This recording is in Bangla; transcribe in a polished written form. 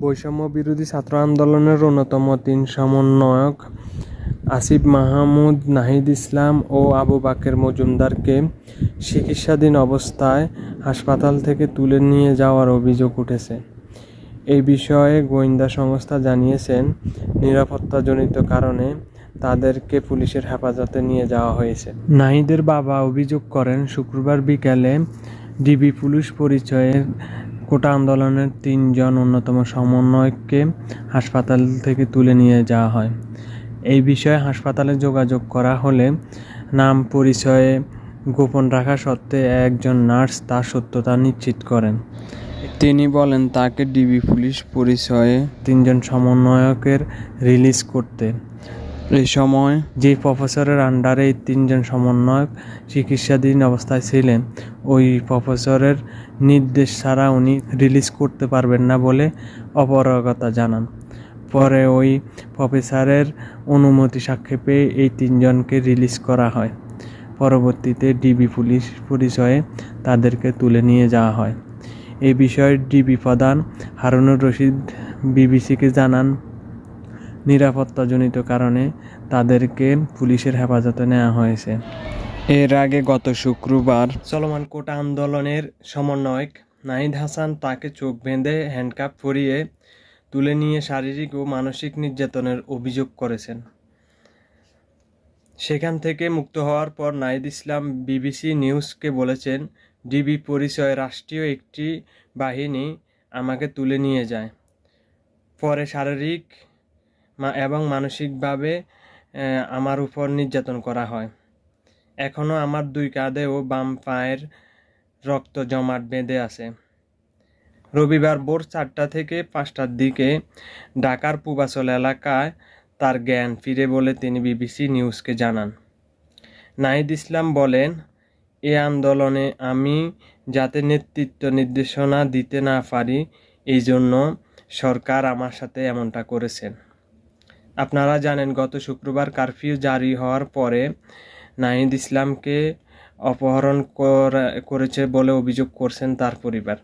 বৈষম্য বিরোধী ছাত্র আন্দোলনের অন্যতম তিন সমন্বয়ক আসিফ মাহমুদ, নাহিদ ইসলাম ও আবু বাকের মজুমদারকে চিকিৎসাধীন অবস্থায় হাসপাতাল থেকে তুলে নিয়ে যাওয়ার অভিযোগ উঠেছে। এই বিষয়ে গোয়েন্দা সংস্থা জানিয়েছেন, নিরাপত্তাজনিত কারণে তাদেরকে পুলিশের হেফাজতে নিয়ে যাওয়া হয়েছে। নাহিদের বাবা অভিযোগ করেন, শুক্রবার বিকেলে ডিবি পুলিশ পরিচয়ে কোটা আন্দোলনের তিনজন অন্যতম সমন্বয়ককে হাসপাতাল থেকে তুলে নিয়ে যাওয়া হয়। এই বিষয়ে হাসপাতালে যোগাযোগ করা হলে নাম পরিচয়ে গোপন রাখা সত্ত্বে একজন নার্স তার সত্যতা নিশ্চিত করেন। তিনি বলেন, তাকে ডিবি পুলিশ পরিচয়ে তিনজন সমন্বয়কের রিলিজ করতে। এই সময় যে প্রফেসরের আন্ডারে এই তিনজন সমন্বয়ক চিকিৎসাধীন অবস্থায় ছিলেন, ওই প্রফেসরের নির্দেশ ছাড়া উনি রিলিজ করতে পারবেন না বলে অপারগতা জানান। পরে ওই প্রফেসরের অনুমতি সাপেক্ষে এই তিনজনকে রিলিজ করা হয়। পরবর্তীতে ডিবি পুলিশ পরিচয়ে তাদেরকে তুলে নিয়ে যাওয়া হয়। এই বিষয়ে ডিবি প্রধান হারুনুর রশিদ বিবিসিকে জানান, নিরাপত্তাজনিত কারণে তাদেরকে পুলিশের হেফাজতে নেওয়া হয়েছে। এর আগে গত শুক্রবার চলমান কোটা আন্দোলনের সমন্বয়ক নাহিদ হাসান তাকে চোখ বেঁধে হ্যান্ডকাফ পরিয়ে তুলে নিয়ে শারীরিক ও মানসিক নির্যাতনের অভিযোগ করেছেন। সেখান থেকে মুক্ত হওয়ার পর নাহিদ ইসলাম বিবিসি নিউজকে বলেছেন, ডিবি পরিচয়ে রাষ্ট্রীয় একটি বাহিনী আমাকে তুলে নিয়ে যায়। পরে শারীরিক এবং মানসিকভাবে আমার উপর নির্যাতন করা হয়। এখনও আমার দুই কাঁধে ও বাম পায়ের রক্ত জমাট বেঁধে আছে। রবিবার ভোর 4টা থেকে 5টার দিকে ঢাকার পূবাচল এলাকায় তার জ্ঞান ফিরে বলে তিনি বিবিসি নিউজকে জানান। নাহিদ ইসলাম বলেন, এ আন্দোলনে আমি যাতে নেতৃত্ব নির্দেশনা দিতে না পারি, এই জন্য সরকার আমার সাথে এমনটা করেছেন। আপনারা জানেন, গত শুক্রবার কারফিউ জারি হওয়ার পরে নাহিদ ইসলামকে অপহরণ করেছে বলে অভিযোগ করছেন তার পরিবার।